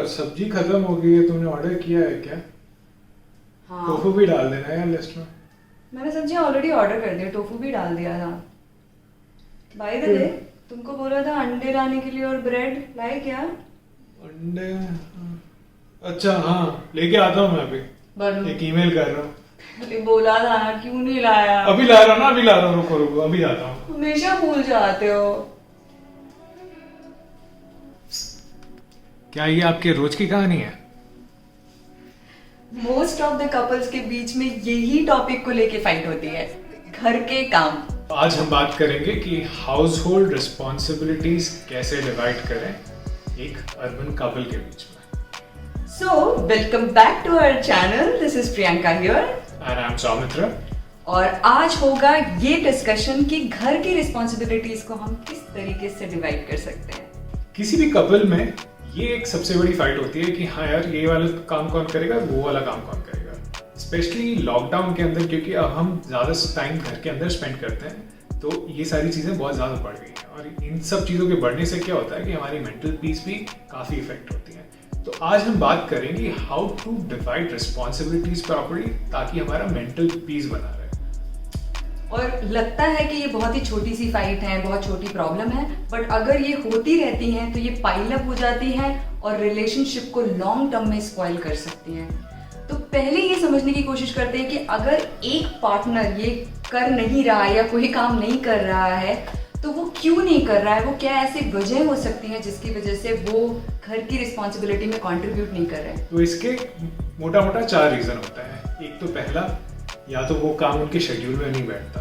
सब्जी खत्म हो गई है, तुमने ऑर्डर किया है क्या? हाँ, टोफू भी डाल देना यार लिस्ट में। मैंने सब्जियां ऑलरेडी ऑर्डर कर दी, टोफू भी डाल दिया था। बाय द वे, तुमको बोला था अंडे लाने के लिए और ब्रेड लाए क्या? अंडे? अच्छा हाँ, लेके आता हूँ मैं अभी। बनू एक ईमेल कर रहा हूँ। अरे बोला था ना, क्यों नहीं लाया? अभी ला रहा हूँ ना, अभी ला रहा हूँ, रुको रुको अभी आता हूँ। हमेशा भूल जाते हो। क्या ये आपके रोज की कहानी है? मोस्ट ऑफ द कपल्स के बीच में यही टॉपिक को लेके फाइट होती है, घर के काम। आज हम बात करेंगे कि हाउस होल्ड रिस्पॉन्सिबिलिटीज कैसे डिवाइड करें एक अर्बन कपल के बीच में। So, welcome back to our channel. This is Priyanka here. And I'm Soumitra. और आज होगा ये डिस्कशन कि घर की रिस्पॉन्सिबिलिटीज को हम किस तरीके से डिवाइड कर सकते हैं। किसी भी कपल में ये एक सबसे बड़ी फाइट होती है कि हाँ यार, ये वाला काम कौन करेगा, वो वाला काम कौन करेगा। स्पेशली लॉकडाउन के अंदर, क्योंकि अब हम ज़्यादा टाइम घर के अंदर स्पेंड करते हैं, तो ये सारी चीज़ें बहुत ज़्यादा बढ़ गई हैं। और इन सब चीज़ों के बढ़ने से क्या होता है कि हमारी मेंटल पीस भी काफ़ी इफेक्ट होती है। तो आज हम बात करेंगे how to divide responsibilities properly, ताकि हमारा मेंटल पीस बना रहे। और लगता है कि ये बहुत ही छोटी सी फाइट है, बहुत छोटी प्रॉब्लम है, बट अगर ये होती रहती हैं तो ये पाइल अप हो जाती हैं और रिलेशनशिप को लॉन्ग टर्म में स्पॉइल कर सकती हैं। तो पहले ये समझने की कोशिश करते हैं कि अगर एक पार्टनर ये कर नहीं रहा है या कोई काम नहीं कर रहा है, तो वो क्यों नहीं कर रहा है, वो क्या ऐसी वजह हो सकती है जिसकी वजह से वो घर की रिस्पॉन्सिबिलिटी में कंट्रीब्यूट नहीं कर रहे हैं। तो इसके मोटा मोटा 4 रीजन होता है। एक तो पहला, या तो वो काम उनके शेड्यूल में नहीं बैठता।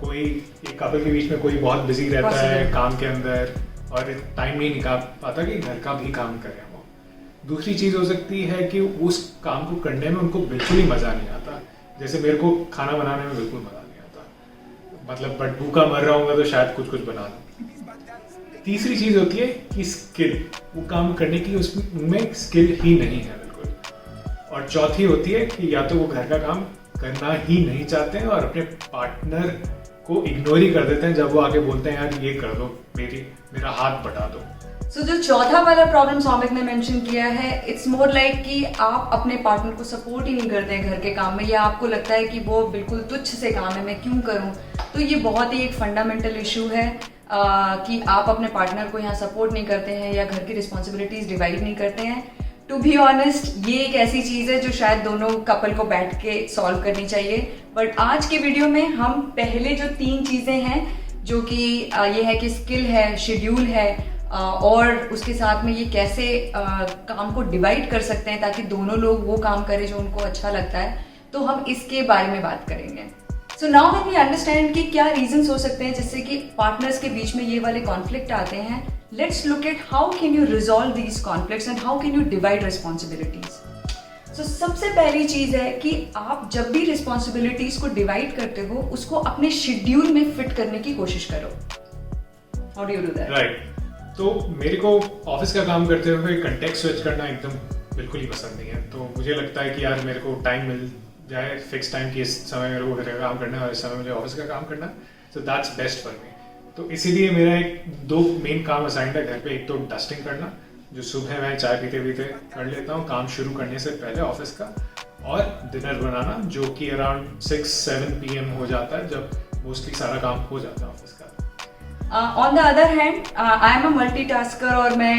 कोई एक कपल के बीच में कोई बहुत बिजी रहता है काम के अंदर और टाइम नहीं निकाल पाता कि घर का भी काम करे वो। दूसरी चीज हो सकती है कि उस काम को करने में उनको बिल्कुल ही मजा नहीं आता। जैसे मेरे को खाना बनाने में बिल्कुल मजा नहीं आता, मतलब बट भूखा मर रहा हूँ तो शायद कुछ कुछ बना लूँ। तीसरी चीज होती है कि स्किल, वो काम करने की उसमें स्किल ही नहीं है बिल्कुल। और चौथी होती है कि या तो वो घर का काम करना ही नहीं चाहते हैं और अपने पार्टनर को इग्नोर ही कर देते हैं जब वो आके बोलते हैं यार ये कर दो, मेरा हाथ बटा दो। सो जो चौथा वाला प्रॉब्लम सौमिक ने मेंशन किया है, इट्स मोर लाइक कि आप अपने पार्टनर को सपोर्ट ही नहीं करते हैं घर के काम में, या आपको लगता है कि वो बिल्कुल तुच्छ से काम है, मैं क्यों करूं। तो ये बहुत ही एक फंडामेंटल इशू है कि आप अपने पार्टनर को यहाँ सपोर्ट नहीं करते हैं या घर की रिस्पॉन्सिबिलिटीज डिवाइड नहीं करते हैं। टू बी ऑनेस्ट, ये एक ऐसी चीज़ है जो शायद दोनों कपल को बैठ के सॉल्व करनी चाहिए। बट आज के वीडियो में हम पहले जो 3 चीज़ें हैं, जो कि ये है कि स्किल है, शेड्यूल है, और उसके साथ में ये कैसे काम को डिवाइड कर सकते हैं ताकि दोनों लोग वो काम करें जो उनको अच्छा लगता है, तो हम इसके बारे में बात करेंगे। So now let me understand कि क्या रीजंस हो सकते हैं जिससे कि पार्टनर्स के बीच में ये वाले कॉन्फ्लिक्ट आते हैं। Let's look at how can you resolve these conflicts and how can you divide responsibilities. So सबसे पहली चीज है कि आप जब भी रिस्पॉन्सिबिलिटीज को डिवाइड करते हो, उसको अपने शेड्यूल में फिट करने की कोशिश करो। How do you do that? Right. तो मेरे को ऑफिस का काम करते हुए कंटेक्स्ट स्विच करना एकदम बिल्कुल ही पसंद नहीं है। तो मुझे लगता है कि यार मेरे को टाइम मिल जाए, फिक्स टाइम की इस समय मेरे को घर का काम करना है और इस समय मुझे ऑफिस का काम करना, so that's best for me. तो इसीलिए मेरा 2 मेन काम असाइंड है घर पे। एक तो डस्टिंग करना, जो सुबह मैं चाय पीते पीते कर लेता हूँ काम शुरू करने से पहले ऑफिस का, और डिनर बनाना जो कि अराउंड 6-7 PM हो जाता है, जब मोस्टली सारा काम हो जाता है ऑफिस का। On the other hand, I am a multitasker और मैं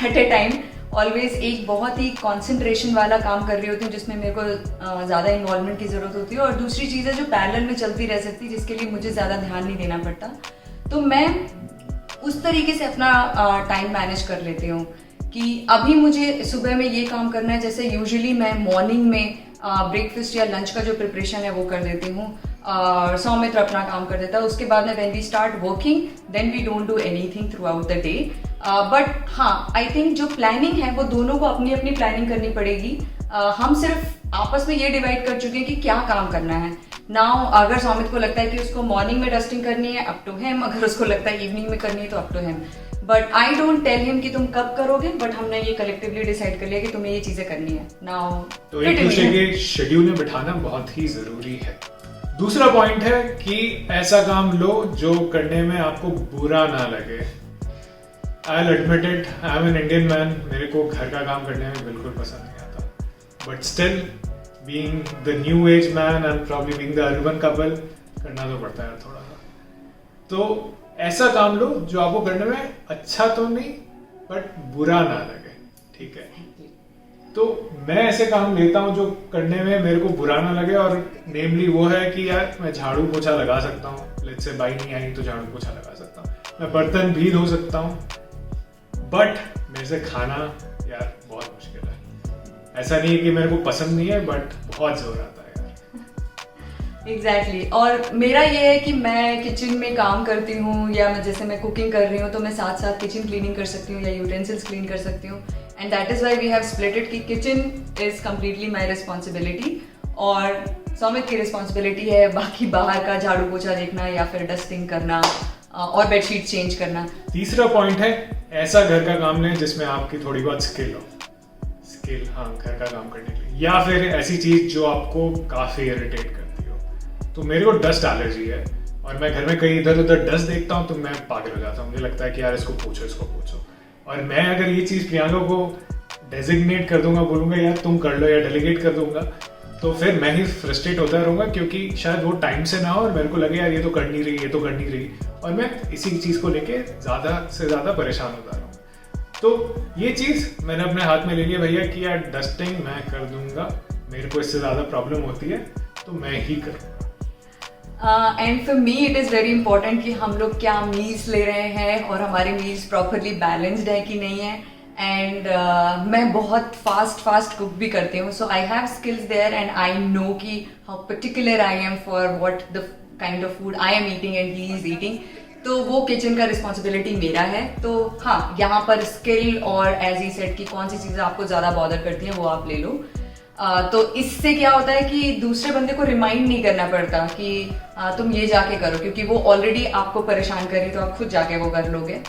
एट ए टाइम ऑलवेज एक बहुत ही कंसंट्रेशन वाला काम कर रही होती हूँ जिसमें मेरे को ज़्यादा इन्वॉल्वमेंट की ज़रूरत होती है, और दूसरी चीज़ है जो पैरेलल में चलती रह सकती है जिसके लिए मुझे ज़्यादा ध्यान नहीं देना पड़ता। तो मैं उस तरीके से अपना टाइम मैनेज कर लेती हूँ कि अभी मुझे सुबह में ये काम करना है। जैसे यूजुअली मैं मॉर्निंग में ब्रेकफास्ट या लंच का जो प्रिपरेशन है वो कर देती हूँ, और सौमित्र अपना काम कर देता है। उसके बाद में when we start working then we don't do anything throughout the day. But हाँ, आई थिंक जो प्लानिंग है वो दोनों को अपनी अपनी प्लानिंग करनी पड़ेगी। हम सिर्फ आपस में ये डिवाइड कर चुके हैं कि क्या काम करना है। नाउ अगर सौमित को लगता है कि उसको मॉर्निंग में डस्टिंग करनी है, अप टू हिम। अगर उसको लगता है इवनिंग में करनी है तो up to him. But I don't tell him कि तुम कब करोगे, बट हमने ये कलेक्टिवली डिसाइड कर लिया कि तुम्हें ये चीजें करनी है। नाउ तो एक दूसरे के शेड्यूल में बिठाना बहुत ही जरूरी है। दूसरा पॉइंट है कि ऐसा काम लो जो करने में आपको बुरा ना लगे। I'll admit it, I'm an Indian man. मेरे को घर का काम करने में बिल्कुल पसंद नहीं आता. But still, being the new age man and probably being the urban couple, करना तो पड़ता है थोड़ा सा. तो ऐसा काम लो जो आपको करने में अच्छा तो नहीं, बट बुरा ना लगे. ठीक है. तो मैं ऐसे काम लेता हूँ जो करने में मेरे को बुरा ना लगे, और नेमली वो है कि यार मैं झाड़ू पोछा लगा सकता हूँ. लेट्स से बाई नहीं आई तो झाड़ू पोछा लगा सकता हूँ. मैं बर्तन भी धो सकता हूँ. बट मेरे से खाना यार बहुत मुश्किल है. ऐसा नहीं है कि मेरे को पसंद नहीं है, बट बहुत जोर आता है यार. एग्जैक्टली और मेरा ये है कि मैं किचन में काम करती हूँ या जैसे मैं कुकिंग कर रही हूँ तो मैं साथ साथ किचन क्लीनिंग कर सकती हूँ या यूटेंसिल्स क्लीन कर सकती हूँ. And that is why we have split it कि kitchen is completely my responsibility और सौमित की रिस्पॉन्सिबिलिटी है बाकी बाहर का झाड़ू पोछा देखना या फिर डस्टिंग करना और बेडशीट चेंज करना. तीसरा पॉइंट है ऐसा घर का काम लें जिसमें आपकी थोड़ी बहुत स्किल हो. स्किल, हाँ, घर का काम करने के लिए. या फिर ऐसी चीज जो आपको काफी इरिटेट करती हो. तो मेरे को डस्ट एलर्जी है और मैं घर में कहीं इधर उधर डस्ट देखता हूँ तो मैं पागल हो जाता हूँ. मुझे लगता है कि यार इसको पूछो. और मैं अगर ये चीज प्रियंका को डेजिग्नेट कर दूंगा, बोलूंगा यार तुम कर लो या डेलीगेट कर दूंगा, तो फिर मैं ही फ्रस्ट्रेट होता रहूंगा क्योंकि शायद वो टाइम से ना हो और मेरे को लगे यार ये तो कर नहीं रही, और मैं इसी चीज को लेके ज्यादा से ज्यादा परेशान होता रहूँ. तो ये चीज मैंने अपने हाथ में ले लिया भैया कि यार डस्टिंग मैं कर दूंगा, मेरे को इससे ज्यादा प्रॉब्लम होती है तो मैं ही करूँगा. And for me it is very important कि हम लोग क्या मील्स ले रहे हैं और हमारे मील्स प्रॉपरली बैलेंस्ड है कि नहीं है. एंड मैं बहुत फास्ट कुक भी करती हूँ, so I have skills there and I know कि how particular I am for what the kind of food I am eating and he is eating. तो वो किचन का रिस्पॉन्सिबिलिटी मेरा है. तो हाँ, यहाँ पर स्किल और एज ही सेड कि कौन सी चीज़ें आपको ज़्यादा बॉदर करती हैं वो आप ले लो. तो इससे क्या होता है कि दूसरे बंदे को रिमाइंड नहीं करना पड़ता कि तुम ये जाके करो, क्योंकि वो ऑलरेडी आपको परेशान करे तो आप खुद जाके वो कर लोगे.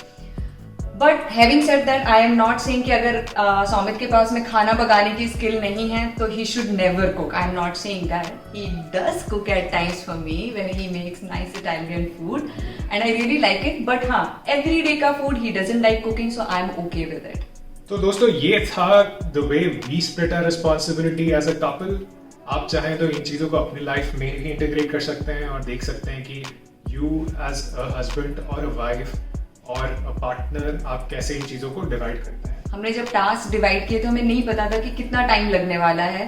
But having said that I am not saying कि अगर सौमित के पास में खाना पकाने की स्किल नहीं है तो he should never cook. I am not saying that. He does cook at times for me when he makes nice Italian food and I really like it. But हाँ, एवरी डे का food he doesn't like cooking, so I am okay with it. तो दोस्तों ये था the way we split our responsibility as a couple. आप चाहें तो इन चीज़ों को अपनी लाइफ में ही इंटीग्रेट कर सकते हैं और देख सकते हैं कि यू एज अ हस्बैंड और अ वाइफ और अ पार्टनर आप कैसे इन चीज़ों को डिवाइड करते हैं. हमने जब टास्क डिवाइड किए तो हमें नहीं पता था कि कितना टाइम लगने वाला है.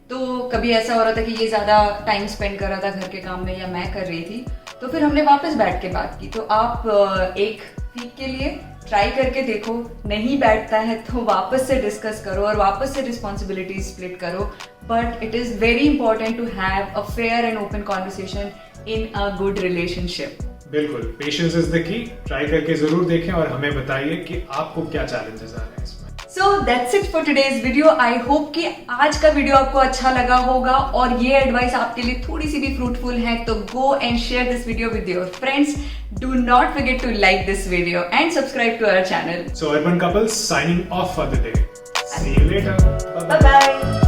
तो कभी ऐसा हो रहा था कि ये ज़्यादा टाइम स्पेंड कर रहा था घर के काम में या मैं कर रही थी, तो फिर हमने वापस बैठ के बात की. तो आप एक वीक के लिए ट्राई करके देखो, नहीं बैठता है तो वापस से डिस्कस करो और वापस से रिस्पॉन्सिबिलिटी स्प्लिट करो. But it is very important to have a fair and open conversation in a good relationship. बिल्कुल, patience is the key. Try करके जरूर देखें और हमें बताइए कि आपको क्या चैलेंजेस आ रहे हैं इसमें. So that's it for today's video. I hope कि आज का वीडियो आपको अच्छा लगा होगा और ये एडवाइस आपके लिए थोड़ी सी भी फ्रूटफुल है. तो go and share this video with your friends. Do not forget to like this video and subscribe to our channel. So Urban Couples signing off for the day. See you later. Bye bye.